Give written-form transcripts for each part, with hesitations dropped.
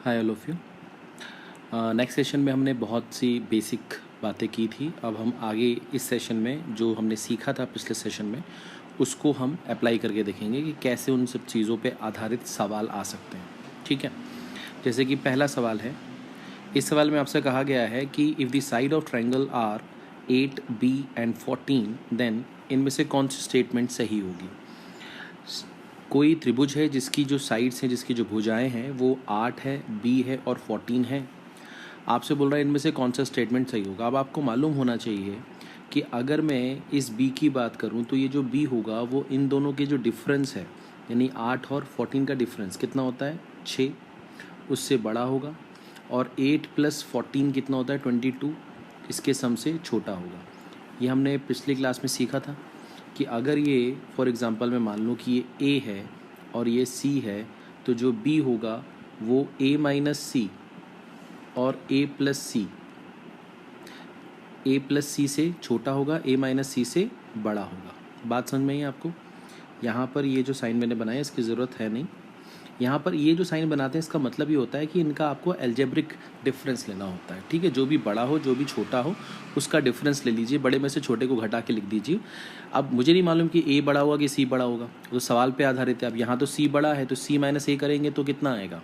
Hi all of you. Next session में हमने बहुत सी बेसिक बातें की थी। अब हम आगे इस सेशन में जो हमने सीखा था पिछले सेशन में उसको हम अप्लाई करके देखेंगे कि कैसे उन सब चीज़ों पे आधारित सवाल आ सकते हैं। ठीक है, जैसे कि पहला सवाल है, इस सवाल में आपसे कहा गया है कि if the side of triangle are 8, B and 14 then इनमें से कौन सी स्टेटमेंट सही होगी। कोई त्रिभुज है जिसकी जो साइड्स हैं, जिसकी जो भुजाएं हैं वो 8 है, B है और 14 है। आपसे बोल रहा है इनमें से कौन सा स्टेटमेंट सही होगा। अब आपको मालूम होना चाहिए कि अगर मैं इस B की बात करूं तो ये जो B होगा वो इन दोनों के जो डिफरेंस है, यानी 8 और 14 का डिफरेंस कितना होता है, 6, उससे बड़ा होगा। और 8 + 14 कितना होता है, 22, इसके सम से छोटा होगा। ये हमने पिछली क्लास में सीखा था कि अगर ये फॉर एग्ज़ाम्पल मैं मान लूँ कि ये A है और ये C है, तो जो B होगा वो A - C और A + C से छोटा होगा, A - C से बड़ा होगा। बात समझ में आई आपको। यहाँ पर ये जो साइन मैंने बनाया इसकी ज़रूरत है नहीं। यहाँ पर ये जो साइन बनाते हैं इसका मतलब ये होता है कि इनका आपको एल्जेब्रिक डिफरेंस लेना होता है। ठीक है, जो भी बड़ा हो जो भी छोटा हो उसका डिफरेंस ले लीजिए, बड़े में से छोटे को घटा के लिख दीजिए। अब मुझे नहीं मालूम कि A बड़ा होगा कि C बड़ा होगा, तो सवाल पे आधारित है। अब यहाँ तो C बड़ा है तो C - A करेंगे तो कितना आएगा,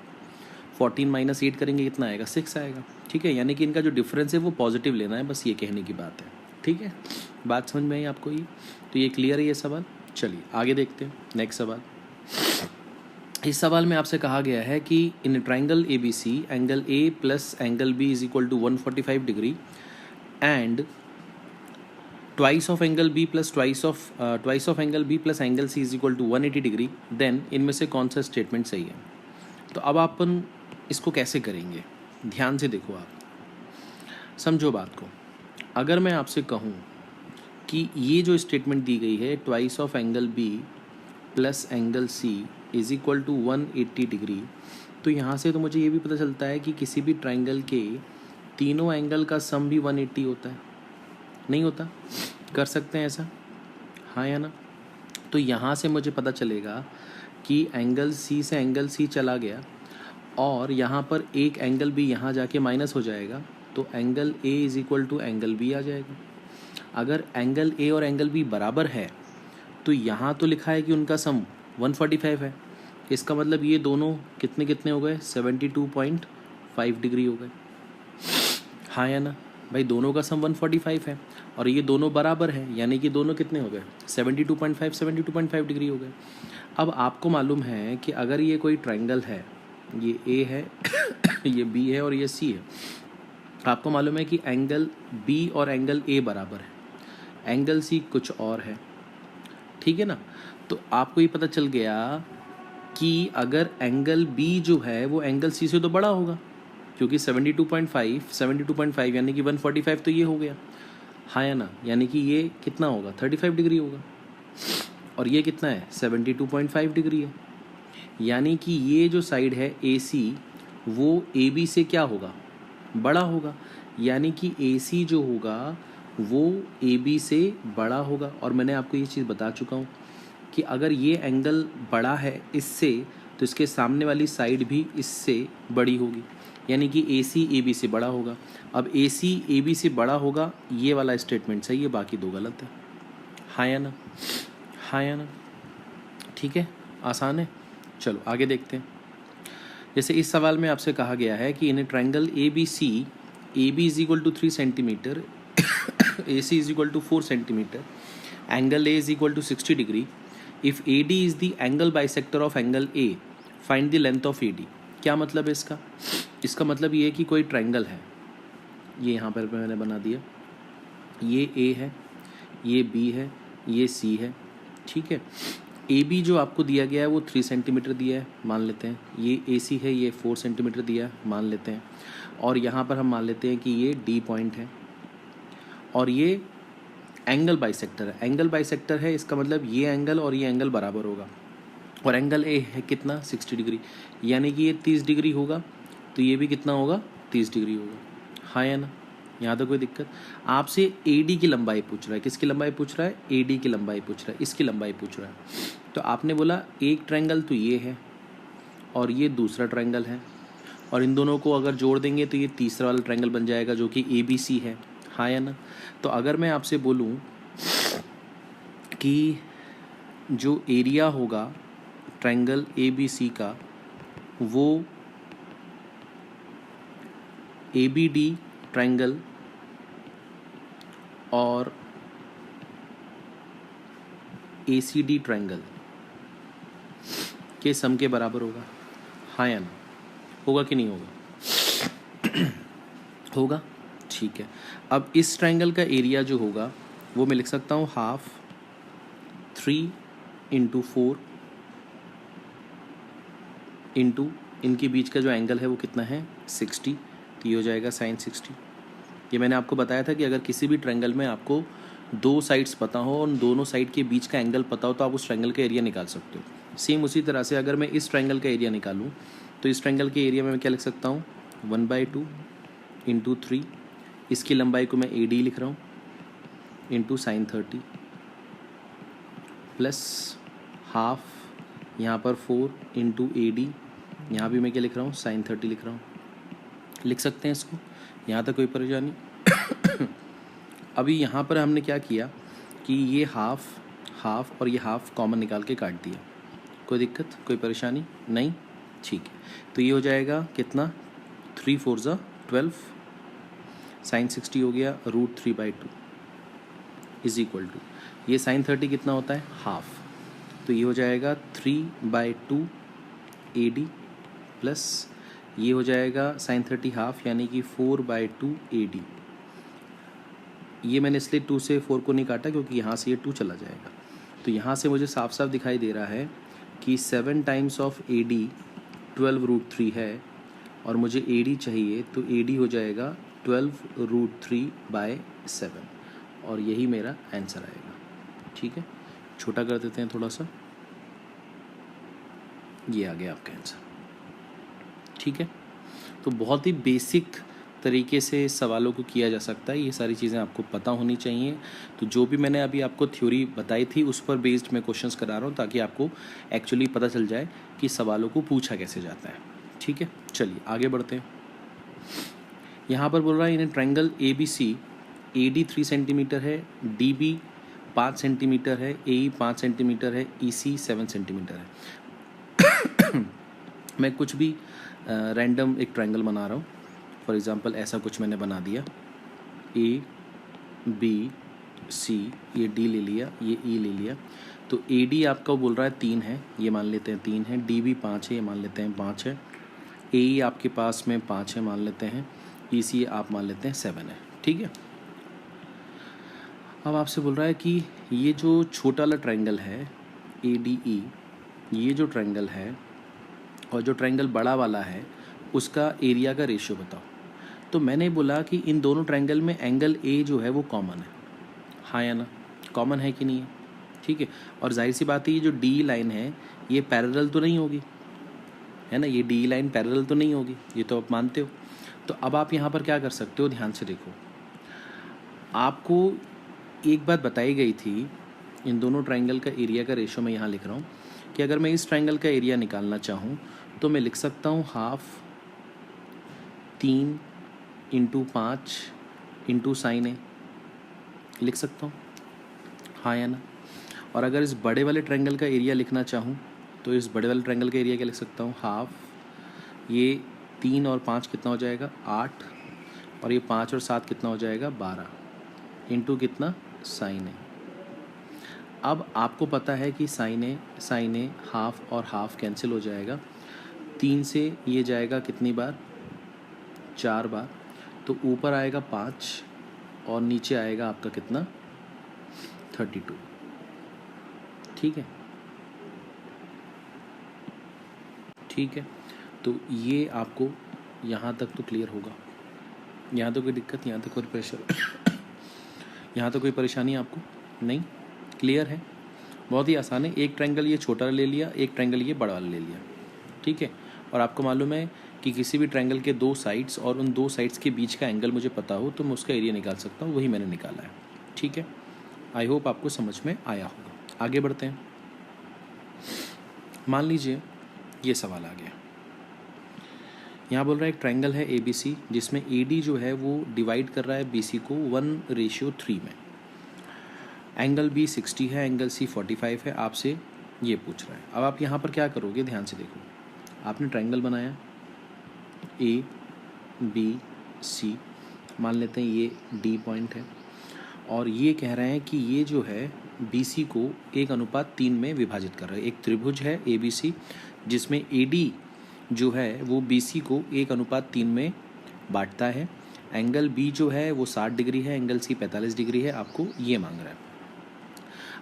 14 - 8 करेंगे कितना आएगा, 6 आएगा। ठीक है, यानी कि इनका जो डिफरेंस है वो पॉजिटिव लेना है, बस ये कहने की बात है। ठीक है, बात समझ में आई आपको ये। तो ये क्लियर है ये सवाल। चलिए आगे देखते हैं नेक्स्ट सवाल। इस सवाल में आपसे कहा गया है कि in triangle ABC angle A + angle B = 145 degree and twice of angle B + twice of angle B + angle C = 180 degree, then इनमें से कौन सा स्टेटमेंट सही है। तो अब अपन इसको कैसे करेंगे, ध्यान से देखो, आप समझो बात को। अगर मैं आपसे कहूँ कि ये जो स्टेटमेंट दी गई है twice of angle B + angle C = 180 degree, तो यहाँ से तो मुझे ये भी पता चलता है कि किसी भी ट्राइंगल के तीनों एंगल का सम भी 180 होता है। नहीं होता? कर सकते हैं ऐसा, हाँ या ना। तो यहाँ से मुझे पता चलेगा कि एंगल C से एंगल C चला गया और यहाँ पर एक एंगल B यहाँ जाके माइनस हो जाएगा, तो एंगल A = एंगल B आ जाएगा। अगर एंगल A और एंगल B बराबर है तो यहाँ तो लिखा है कि उनका सम 145 है, इसका मतलब ये दोनों कितने कितने हो गए, 72.5 डिग्री हो गए, हाँ या ना भाई। दोनों का सम 145 है और ये दोनों बराबर है, यानी कि दोनों कितने हो गए, 72.5 डिग्री हो गए। अब आपको मालूम है कि अगर ये कोई ट्रायंगल है, ये A है ये B है और ये C है, आपको मालूम है कि एंगल B और एंगल A बराबर है, एंगल C कुछ और है। ठीक है ना, तो आपको ये पता चल गया कि अगर एंगल B जो है वो एंगल C से तो बड़ा होगा, क्योंकि 72.5 यानी कि 145 तो ये हो गया, हाँ या ना। यानी कि ये कितना होगा, 35 डिग्री होगा और ये कितना है, 72.5 डिग्री है। यानी कि ये जो साइड है AC वो AB से क्या होगा, बड़ा होगा। यानी कि AC जो होगा वो AB से बड़ा होगा। और मैंने आपको ये चीज़ बता चुका हूँ कि अगर ये एंगल बड़ा है इससे, तो इसके सामने वाली साइड भी इससे बड़ी होगी, यानी कि AC AB से बड़ा होगा। अब AC AB से बड़ा होगा, ये वाला स्टेटमेंट सही है, बाकी दो गलत है, हाँ या ना, हाँ या ना। ठीक है, आसान है। चलो आगे देखते हैं। जैसे इस सवाल में आपसे कहा गया है कि in triangle ABC AB = 3 centimetre AC = 4 centimetre, angle A = 60 degree, if AD is the angle bisector of angle A, find the length of AD। क्या मतलब है इसका, इसका मतलब ये है कि कोई ट्रायंगल है, ये यहाँ पर मैंने बना दिया, ये A है, ये B है, ये C है। ठीक है, AB जो आपको दिया गया है वो 3 सेंटीमीटर दिया है, मान लेते हैं। ये AC है, ये 4 सेंटीमीटर दिया है, मान लेते हैं। और यहाँ पर हम मान लेते हैं कि ये D पॉइंट है और ये एंगल बाइसेक्टर है। एंगल बाइसेक्टर है, इसका मतलब ये एंगल और ये एंगल बराबर होगा। और एंगल A है कितना, 60 डिग्री, यानी कि ये 30 डिग्री होगा, तो ये भी कितना होगा, 30 डिग्री होगा, हाँ या ना। यहाँ तो कोई दिक्कत। आपसे AD की लंबाई पूछ रहा है, किसकी लंबाई पूछ रहा है, AD की लंबाई पूछ रहा है, इसकी लंबाई पूछ रहा है। तो आपने बोला एक ट्रायंगल तो ये है और ये दूसरा ट्रायंगल है, और इन दोनों को अगर जोड़ देंगे तो ये तीसरा वाला ट्रायंगल बन जाएगा जो कि ABC है, हाँ या ना। तो अगर मैं आपसे बोलूँ कि जो एरिया होगा ट्रायंगल ABC का वो ABD ट्रायंगल और ACD ट्रायंगल के सम के बराबर होगा, हाँ या ना, होगा कि नहीं होगा? होगा, ठीक है। अब इस ट्रायंगल का एरिया जो होगा वो मैं लिख सकता हूँ हाफ 3 × 4 इंटू इनके बीच का जो एंगल है वो कितना है 60, तो ये हो जाएगा sin 60। ये मैंने आपको बताया था कि अगर किसी भी ट्रायंगल में आपको दो साइड्स पता हो और दोनों साइड के बीच का एंगल पता हो तो आप उस ट्रायंगल का एरिया निकाल सकते हो। सेम उसी तरह से अगर मैं इस ट्रायंगल का एरिया निकालूं तो इस ट्रायंगल के एरिया में मैं क्या लिख सकता हूँ 1/2 × 3, इसकी लंबाई को मैं AD लिख रहा हूँ इंटू sin 30 प्लस हाफ यहाँ पर 4 × AD, यहाँ भी मैं क्या लिख रहा हूँ sin 30 लिख रहा हूँ, लिख सकते हैं इसको, यहाँ तक कोई परेशानी? अभी यहाँ पर हमने क्या किया कि ये हाफ और ये हाफ कॉमन निकाल के काट दिया, कोई दिक्कत कोई परेशानी नहीं, ठीक है। तो ये हो जाएगा कितना 3 × 4 = 12, sin 60 हो गया √3/2 इज इक्वल टू ये sin 30 कितना होता है हाफ, तो ये हो जाएगा 3/2 AD प्लस ये हो जाएगा sin 30 हाफ यानी कि 4/2 AD। ये मैंने इसलिए 2 से 4 को नहीं काटा क्योंकि यहाँ से ये 2 चला जाएगा, तो यहाँ से मुझे साफ साफ दिखाई दे रहा है कि 7 टाइम्स ऑफ AD 12√3 है और मुझे AD चाहिए, तो AD हो जाएगा 12√3/7 और यही मेरा आंसर आएगा, ठीक है। छोटा कर देते हैं थोड़ा सा, ये आ गया आपका आंसर, ठीक है। तो बहुत ही बेसिक तरीके से सवालों को किया जा सकता है, ये सारी चीज़ें आपको पता होनी चाहिए। तो जो भी मैंने अभी आपको थ्योरी बताई थी उस पर बेस्ड मैं क्वेश्चंस करा रहा हूँ ताकि आपको एक्चुअली पता चल जाए कि सवालों को पूछा कैसे जाता है, ठीक है। चलिए आगे बढ़ते हैं। यहाँ पर बोल रहा है in triangle ABC AD 3 centimetre है, DB 5 सेंटीमीटर है, AE 5 सेंटीमीटर है, EC 7 सेंटीमीटर है। मैं कुछ भी रैंडम एक ट्रायंगल बना रहा हूँ, फॉर एग्जांपल ऐसा कुछ मैंने बना दिया ABC, ये D ले लिया, ये E ले लिया, तो AD आपका बोल रहा है 3 है, ये मान लेते हैं 3 है, DB 5 है, ये मान लेते हैं 5 है, AE आपके पास में 5 है मान लेते हैं, EC आप मान लेते हैं 7 है, ठीक है। अब आपसे बोल रहा है कि ये जो छोटा वाला ट्रायंगल है ADE, ये जो ट्रायंगल है और जो ट्रायंगल बड़ा वाला है उसका एरिया का रेशियो बताओ। तो मैंने बोला कि इन दोनों ट्रायंगल में एंगल A जो है वो कॉमन है, हाँ या ना, कॉमन है कि नहीं है, ठीक है। और जाहिर सी बात है ये जो D लाइन है ये पैरेलल तो नहीं होगी, है ना, ये D लाइन पैरेलल तो नहीं होगी, ये तो आप मानते हो। तो अब आप यहाँ पर क्या कर सकते हो, ध्यान से देखो, आपको एक बात बताई गई थी, इन दोनों ट्रायंगल का एरिया का रेशियो मैं यहाँ लिख रहा हूँ कि अगर मैं इस ट्रायंगल का एरिया निकालना चाहूँ तो मैं लिख सकता हूँ हाफ 3 × 5 × sin A, लिख सकता हूँ, हाँ या ना। और अगर इस बड़े वाले ट्रायंगल का एरिया लिखना चाहूँ तो इस बड़े वाले ट्रायंगल का एरिया क्या लिख सकता हूँ, हाफ ये 3 और 5 कितना हो जाएगा 8, और ये 5 और 7 कितना हो जाएगा 12 इंटू कितना sin A। अब आपको पता है कि sin A हाफ और हाफ कैंसिल हो जाएगा, 3 से ये जाएगा कितनी बार 4 बार, तो ऊपर आएगा 5 और नीचे आएगा आपका कितना 32, ठीक है, ठीक है। तो ये आपको यहाँ तक तो क्लियर होगा, यहाँ तो कोई दिक्कत, यहाँ तो कोई प्रेशर यहाँ तो कोई परेशानी आपको नहीं, क्लियर है, बहुत ही आसान है। एक ट्रायंगल ये छोटा ले लिया, एक ट्रायंगल ये बड़ा वाला ले लिया, ठीक है। और आपको मालूम है कि किसी भी ट्रायंगल के दो साइड्स और उन दो साइड्स के बीच का एंगल मुझे पता हो तो मैं उसका एरिया निकाल सकता हूँ, वही मैंने निकाला है, ठीक है। आई होप आपको समझ में आया होगा। आगे बढ़ते हैं। मान लीजिए ये सवाल आ गया, यहाँ बोल रहा है एक ट्रायंगल है ABC जिसमें AD जो है वो डिवाइड कर रहा है BC को 1:3 में। एंगल B 60 है, एंगल C 45 है, आपसे ये पूछ रहा है। अब आप यहाँ पर क्या करोगे, ध्यान से देखो। आपने ट्रायंगल बनाया ABC, मान लेते हैं ये D पॉइंट है, और ये कह रहे हैं कि ये जो है BC को 1:3 में विभाजित कर रहा है। एक त्रिभुज है ABC जिसमें AD जो है वो BC को 1:3 में बांटता है। एंगल B जो है वो 60 डिग्री है, एंगल C 45 डिग्री है, आपको ये मांग रहा है।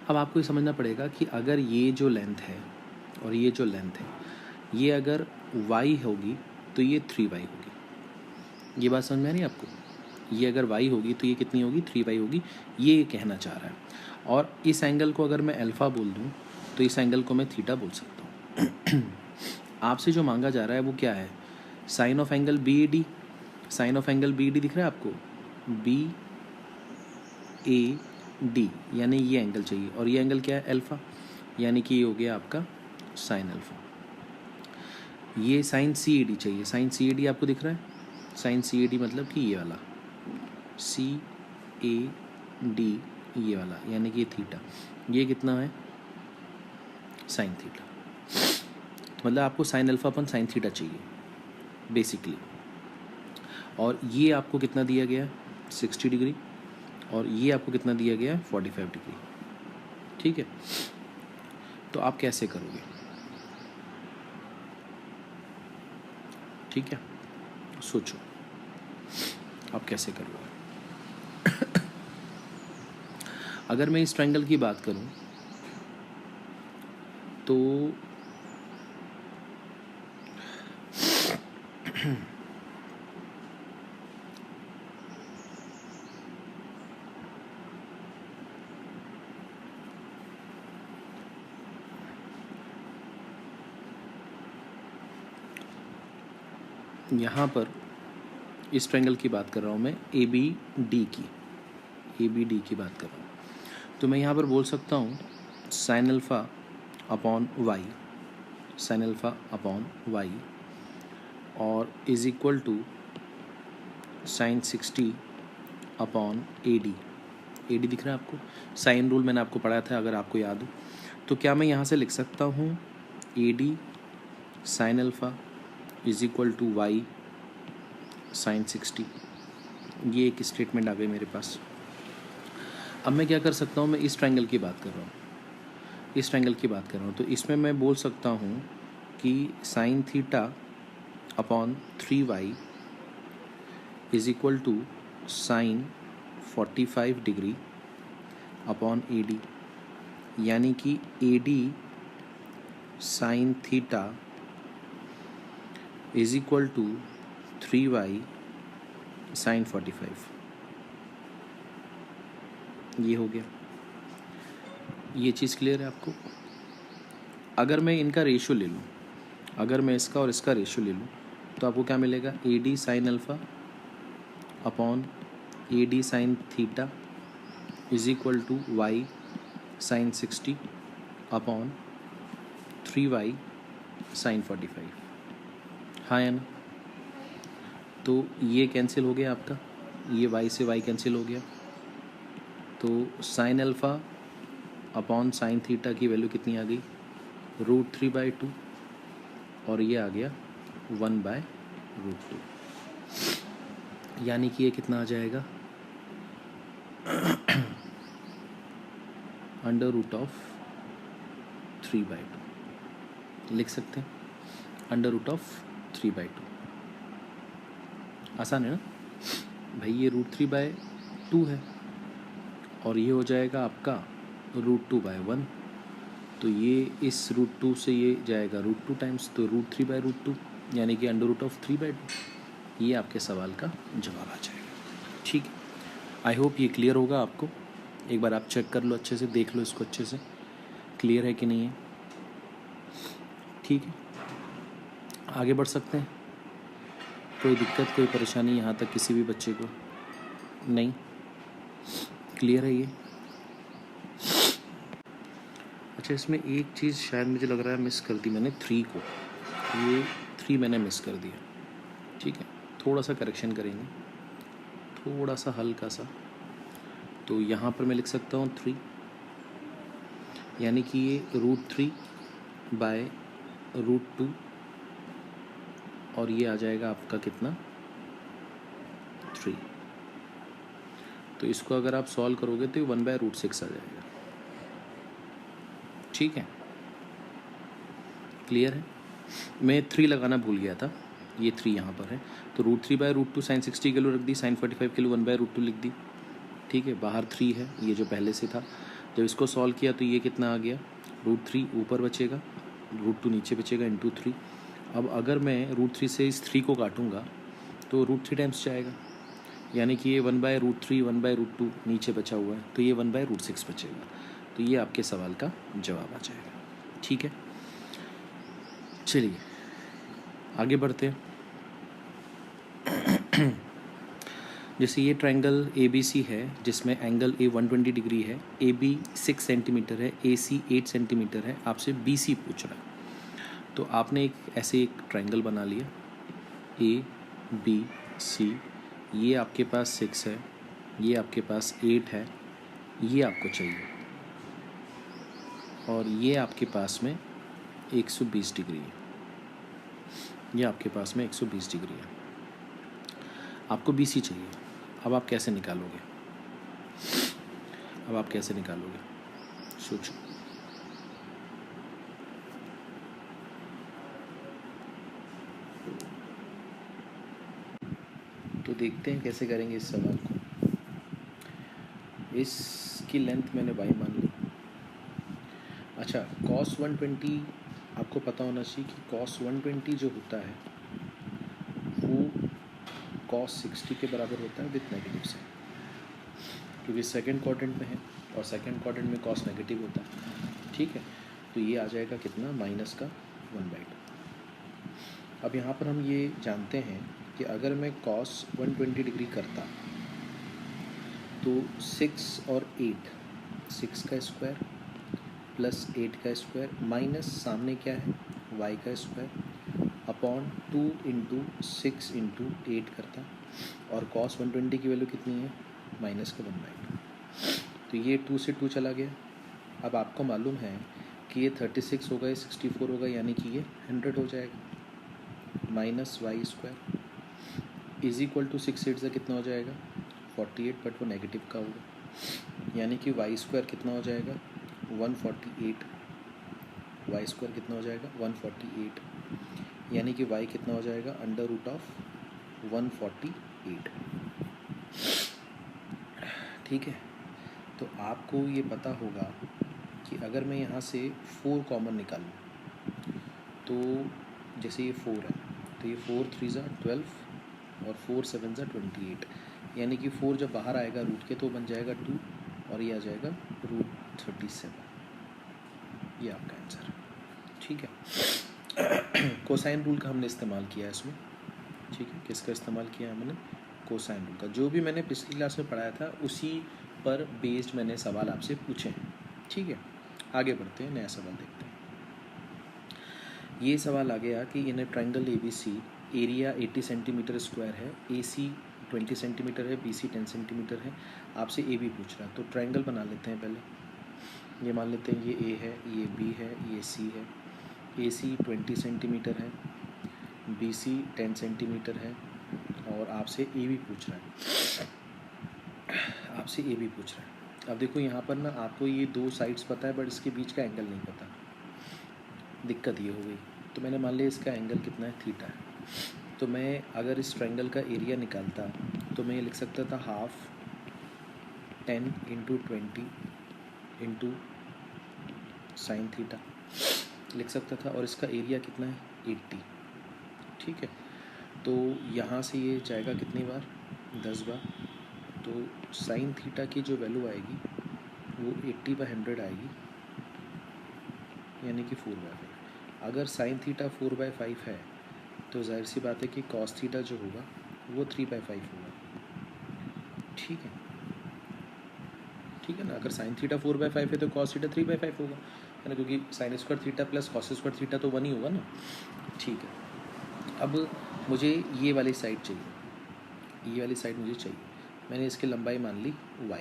अब आपको ये समझना पड़ेगा कि अगर ये जो लेंथ है और ये जो लेंथ है, ये अगर y होगी तो ये 3y होगी। ये बात समझ में आ रही है आपको? ये अगर y होगी तो ये कितनी होगी, 3y होगी। ये कहना चाह रहा है। और इस एंगल को अगर मैं अल्फ़ा बोल दूँ तो इस एंगल को मैं थीटा बोल सकता हूँ। आपसे जो मांगा जा रहा है वो क्या है, sine of angle BAD। Sine of angle BAD दिख रहा है आपको, BAD, यानी ये एंगल चाहिए, और ये एंगल क्या है, अल्फ़ा, यानी कि ये हो गया आपका साइन अल्फ़ा। ये साइन CAD चाहिए। साइन CAD आपको दिख रहा है, साइन CAD मतलब कि ये वाला CAD, ये वाला, यानी कि ये थीटा। ये कितना है, साइन थीटा। मतलब आपको साइन अल्फ़ा अपन साइन थीटा चाहिए बेसिकली। और ये आपको कितना दिया गया है, 60 डिग्री, और ये आपको कितना दिया गया है, 45 डिग्री। ठीक है, तो आप कैसे करोगे? ठीक है, सोचो आप कैसे करोगे। अगर मैं इस ट्रायंगल की बात करूं तो यहाँ पर इस ट्रायंगल की बात कर रहा हूँ मैं, ABD की बात कर रहा हूँ। तो मैं यहाँ पर बोल सकता हूँ sine alpha upon Y, sine alpha upon Y, और is equal to sine 60 upon AD दिख रहा है आपको? साइन रूल मैंने आपको पढ़ाया था, अगर आपको याद हो तो। क्या मैं यहाँ से लिख सकता हूँ AD sine alpha is equal to Y sine 60? ये एक स्टेटमेंट आ गई मेरे पास। अब मैं क्या कर सकता हूँ, मैं इस ट्रायंगल की बात कर रहा हूँ, तो इसमें मैं बोल सकता हूँ कि sine theta upon 3y is equal to sine 45 degree upon AD, यानी कि AD sine theta is equal to 3y sine 45। ये हो गया। ये चीज़ क्लियर है आपको? अगर मैं इनका रेशियो ले लूँ, अगर मैं इसका और इसका रेशियो ले लूँ तो आपको क्या मिलेगा, AD sine alpha upon AD sine theta is equal to y sine 60 upon 3y sine 45। हाँ या ना? तो ये कैंसिल हो गया आपका, ये y से y कैंसिल हो गया। तो sign alpha upon sine theta की वैल्यू कितनी आ गई, √3/2, और ये आ गया 1/√2, यानी कि ये कितना आ जाएगा, √3/2 लिख सकते हैं, √3/2। आसान है ना भाई? ये √3/2 है, और ये हो जाएगा आपका √2/1। तो ये इस √2 से ये जाएगा √2 टाइम्स, तो √3/2, यानी कि √3/2। ये आपके सवाल का जवाब आ जाएगा। ठीक है, आई होप ये क्लियर होगा आपको। एक बार आप चेक कर लो, अच्छे से देख लो इसको, अच्छे से क्लियर है कि नहीं है। ठीक है, आगे बढ़ सकते हैं। कोई दिक्कत, कोई परेशानी यहाँ तक किसी भी बच्चे को नहीं? क्लियर है ये? अच्छा, इसमें एक चीज़ शायद मुझे लग रहा है मिस कर दी मैंने, 3 को, ये 3 मैंने मिस कर दिया। ठीक है, थोड़ा सा करेक्शन करेंगे, थोड़ा सा हल्का सा। तो यहाँ पर मैं लिख सकता हूँ 3, यानी कि ये √3/√2, और ये आ जाएगा आपका कितना 3। तो इसको अगर आप सॉल्व करोगे तो ये 1/√6 आ जाएगा। ठीक है, क्लियर है। मैं 3 लगाना भूल गया था, ये 3 यहाँ पर है। तो √3/√2 sin 60 किलो रख दी, sin 45 किलो 1/√2 लिख दी। ठीक है, बाहर 3 है, ये जो पहले से था। जब इसको सॉल्व किया तो ये कितना आ गया, √3 ऊपर बचेगा, √2 नीचे बचेगा, इंटू 3। अब अगर मैं √3 से इस 3 को काटूंगा तो √3 टाइम्स जाएगा, यानी कि ये 1/√3 1/√2 नीचे बचा हुआ है, तो ये 1/√6 बचेगा। तो ये आपके सवाल का जवाब आ जाएगा। ठीक है, चलिए आगे बढ़ते हैं। जैसे ये ट्रायंगल ABC है, जिसमें एंगल A 120 डिग्री है, AB 6 सेंटीमीटर है, AC 8 सेंटीमीटर है, आपसे BC पूछ रहा है। तो आपने ऐसे एक ट्रायंगल बना लिया ABC, ये आपके पास 6 है, ये आपके पास 8 है, ये आपको चाहिए, और ये आपके पास में 120 डिग्री है, ये आपके पास में 120 डिग्री है। आपको BC चाहिए। अब आप कैसे निकालोगे, सोचो। तो देखते हैं कैसे करेंगे इस सवाल को। इसकी लेंथ मैंने y मान ली। अच्छा, cos 120 आपको पता होना चाहिए कि cos 120 जो होता है वो cos 60 के बराबर होता है विथ नेगेटिव से, क्योंकि सेकंड क्वाड्रेंट में है और सेकंड क्वाड्रेंट में cos नेगेटिव होता है। ठीक है, तो ये आ जाएगा कितना, -1/2। अब यहाँ पर हम ये जानते हैं कि अगर मैं cos 120 डिग्री करता तो 6 और 8, 6 का स्क्वायर प्लस 8 का स्क्वायर माइनस सामने क्या है y का स्क्वायर अपॉन 2 इंटू 6 इंटू 8 करता, और cos 120 की वैल्यू कितनी है, -1/2। तो ये 2 से 2 चला गया। अब आपको मालूम है कि ये 36 होगा, ये 64 होगा, यानी कि ये 100 हो जाएगा। -y² इज इक्वल टू 6 8 से कितना हो जाएगा 48, बट वो नेगेटिव का होगा, यानी कि y² कितना हो जाएगा 148। y² कितना हो जाएगा 148, यानी कि y कितना हो जाएगा √148। ठीक है, तो आपको ये पता होगा कि अगर मैं यहाँ से 4 कॉमन निकालूँ तो जैसे ये 4 है तो ये 4 3 ज़ा 12 और 4 7 ज़ा 28, यानी कि 4 जब बाहर आएगा रूट के तो बन जाएगा 2 और ये आ जाएगा √37। ये आपका आंसर है। ठीक है, कोसाइन रूल का हमने इस्तेमाल किया है इसमें। ठीक है, किसका इस्तेमाल किया हमने, कोसाइन रूल का। जो भी मैंने पिछली क्लास में पढ़ाया था उसी पर बेस्ड मैंने सवाल आपसे पूछे हैं। ठीक है, आगे बढ़ते हैं, नया सवाल देखते हैं। ये सवाल आ गया कि in a triangle ABC area 80 centimetre square है, AC 20 सेंटीमीटर है, BC 10 सेंटीमीटर है, आपसे AB पूछ रहा है। तो ट्रायंगल बना लेते हैं पहले। ये मान लेते हैं ये A है, ये B है, ये C है। AC 20 सेंटीमीटर है, BC 10 सेंटीमीटर है, और आपसे AB पूछ रहा है, अब देखो यहाँ पर ना आपको ये 2 साइड्स पता है, बट इसके बीच का एंगल नहीं पता। दिक्कत ये हो गई। तो मैंने मान लिया इसका एंगल कितना है, थीटा है। तो मैं अगर इस ट्रायंगल का एरिया निकालता तो मैं ये लिख सकता था 1/2 10 इंटू 20 इंटू साइन थीटा लिख सकता था, और इसका एरिया कितना है 80। ठीक है, तो यहाँ से ये जाएगा कितनी बार, 10 बार। तो साइन थीटा की जो वैल्यू आएगी वो 80/100 आएगी, यानी कि 4/5। अगर साइन थीटा 4/5 है तो जाहिर सी बात है कि कॉस थीटा जो होगा वो 3/5 होगा। ठीक है ना, अगर साइन थीटा 4/5 है तो कॉस थीटा 3/5 होगा, है ना, क्योंकि sine square theta plus cos square theta तो 1 ही होगा ना। ठीक है, अब मुझे ये वाली साइड चाहिए, ये वाली साइड मुझे चाहिए। मैंने इसकी लंबाई मान ली y,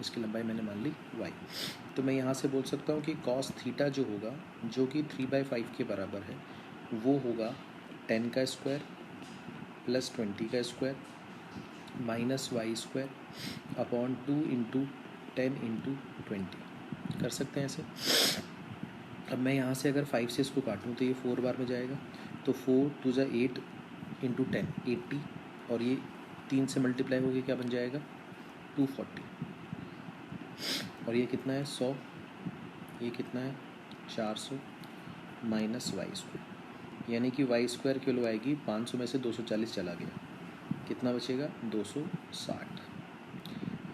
इसकी लंबाई मैंने मान ली y। तो मैं यहाँ से बोल सकता हूँ कि cos थीटा जो होगा, जो कि 3/5 के बराबर है, वो होगा 10 का स्क्वायर प्लस 20 का square minus Y square upon 2 into 10 into 20। कर सकते हैं ऐसे। अब मैं यहाँ से अगर 5 से इसको काटूँ तो ये 4 बार में जाएगा, तो 4 2 जा 8 इंटू 10 80, और ये 3 से मल्टीप्लाई होकर क्या बन जाएगा 240, और ये कितना है 100, ये कितना है 400 माइनस वाई स्क्वायर, यानी कि वाई स्क्वायर किलो आएगी 500 में से 240 चला गया, कितना बचेगा 260,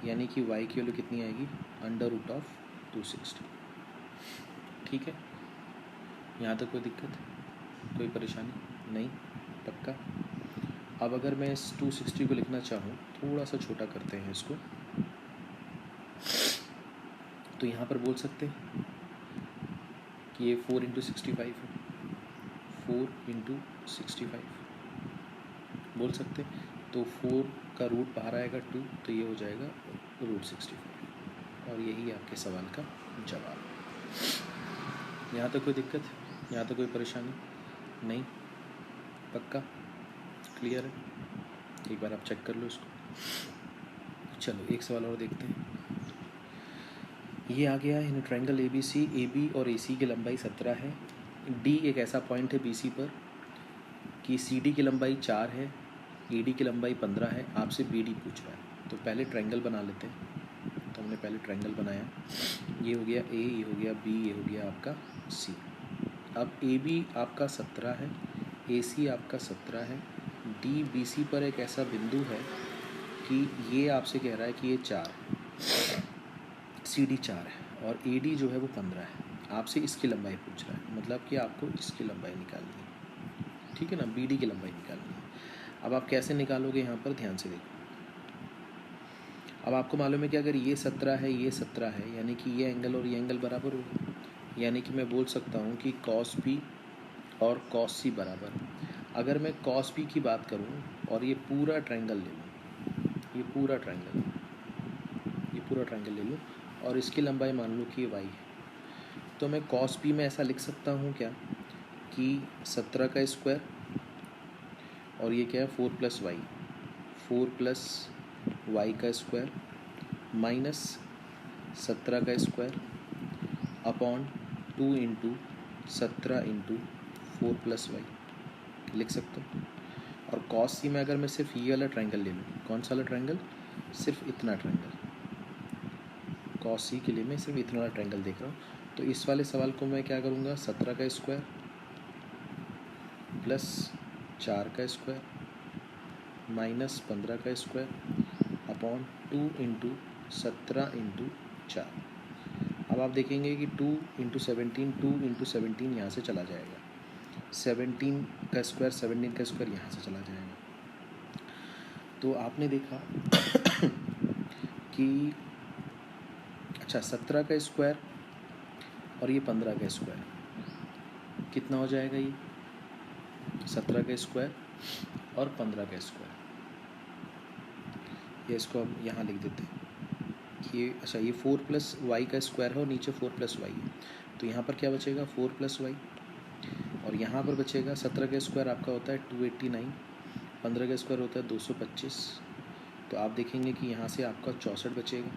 यानी कि वाई की वैल्यू कितनी आएगी √260। ठीक है, यहाँ तक कोई दिक्कत, कोई परेशानी नहीं, पक्का। अब अगर मैं इस 260 को लिखना चाहूँ, थोड़ा सा छोटा करते हैं इसको, तो यहाँ पर बोल सकते हैं कि ये 4 इंटू 65 है, 4 इंटू 65 बोल सकते हैं। तो 4 का रूट बाहर आएगा 2, तो ये हो जाएगा √65, और यही आपके सवाल का जवाब। यहाँ तक कोई दिक्कत, यहाँ तक कोई परेशानी नहीं, पक्का क्लियर है। एक बार आप चेक कर लो इसको। चलो एक सवाल और देखते हैं। ये आ गया इन ट्रायंगल ABC, AB और AC की लंबाई 17 है। D एक ऐसा पॉइंट है BC पर कि CD की लंबाई 4 है, AD की लंबाई 15 है, आपसे BD पूछ रहा है। तो पहले ट्रायंगल बना लेते हैं। तो हमने पहले ट्रायंगल बनाया, ये हो गया A, ये हो गया B, ये हो गया आपका C। अब AB आपका 17 है, AC आपका 17 है, D BC पर एक ऐसा बिंदु है कि ये आपसे कह रहा है कि ये 4, CD 4 है, और AD जो है वो 15 है। आपसे इसकी लंबाई पूछ रहा है, मतलब कि आपको इसकी लंबाई निकालनी है, ठीक है ना, BD की लंबाई निकालनी है। अब आप कैसे निकालोगे, यहाँ पर ध्यान से देखो। अब आपको मालूम है कि अगर ये 17 है, ये 17 है, यानी कि ये एंगल और ये एंगल बराबर होगा, यानी कि मैं बोल सकता हूँ कि cos B और cos C बराबर। अगर मैं cos B की बात करूँ और ये पूरा ट्रायंगल ले लूँ, ये पूरा ट्रायंगल ले लूँ, और इसकी लंबाई मान लो कि ये y है, तो मैं cos B में ऐसा लिख सकता हूँ क्या कि 17 का स्क्वायर, और ये क्या है 4 प्लस वाई, 4 प्लस वाई का स्क्वायर माइनस 17 का square upon 2 into 17 into 4 plus Y लिख सकता हूँ। और cos C में अगर मैं सिर्फ ये वाला ट्रायंगल ले लूँ, कौन सा वाला ट्रायंगल, सिर्फ इतना ट्रायंगल, cos C के लिए मैं सिर्फ इतना वाला ट्रायंगल देख रहा हूँ। तो इस वाले सवाल को मैं क्या करूँगा, 17 का स्क्वायर प्लस 4 का स्क्वायर माइनस 15 का स्क्वायर अपॉन 2 इंटू 17 इंटू 4। अब आप देखेंगे कि 2 इंटू 17 यहाँ से चला जाएगा, 17 का स्क्वायर यहाँ से चला जाएगा। तो आपने देखा कि अच्छा 17 का स्क्वायर और ये 15 का स्क्वायर कितना हो जाएगा, ये 17 का स्क्वायर और 15 का स्क्वायर, ये इसको हम यहाँ लिख देते हैं कि ये अच्छा ये 4 प्लस वाई का स्क्वायर है और नीचे 4 प्लस वाई है, तो यहाँ पर क्या बचेगा 4 प्लस वाई, और यहाँ पर बचेगा 17 का स्क्वायर आपका होता है 289, 15 का स्क्वायर होता है 225। तो आप देखेंगे कि यहाँ से आपका 64 बचेगा,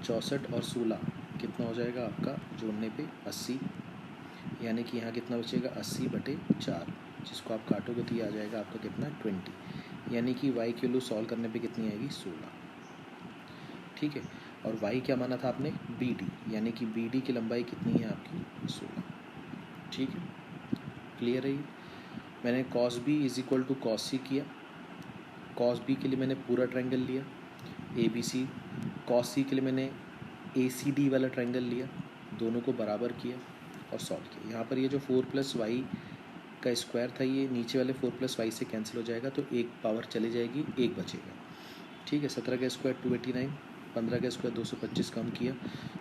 64 और 16 कितना हो जाएगा आपका जोड़ने पे 80, यानी कि यहाँ कितना बचेगा 80/4, जिसको आप काटोगे तो ये आ जाएगा आपका कितना 20, यानी कि y की वैल्यू सॉल्व करने पे कितनी आएगी 16। ठीक है, और y क्या माना था आपने BD, यानी कि BD की लंबाई कितनी है आपकी 16। ठीक है, क्लियर है ये। मैंने cos B = cos C किया, cos B के लिए मैंने पूरा ट्रायंगल लिया ABC, cos C के लिए मैंने ACD वाला ट्रायंगल लिया, दोनों को बराबर किया और सॉल्व किया। यहाँ पर ये जो 4 प्लस वाई का स्क्वायर था, ये नीचे वाले 4 प्लस वाई से कैंसिल हो जाएगा, तो एक पावर चली जाएगी, एक बचेगा। ठीक है, 17 का स्क्वायर 289, 15 का स्क्वायर 225 कम किया,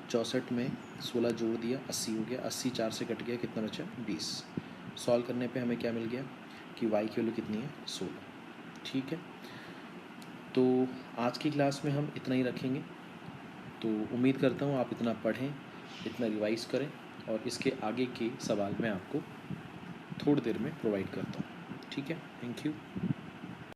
64 में 16 जोड़ दिया 80 हो गया, 80 4 से कट गया, कितना बचा 20। सॉल्व करने पे हमें क्या मिल गया कि y की वैल्यू कितनी है 16। ठीक है, तो आज की क्लास में हम इतना ही रखेंगे। तो उम्मीद करता हूँ आप इतना पढ़ें, इतना रिवाइज़ करें, और इसके आगे के सवाल मैं आपको थोड़ी देर में प्रोवाइड करता हूँ। ठीक है, थैंक यू।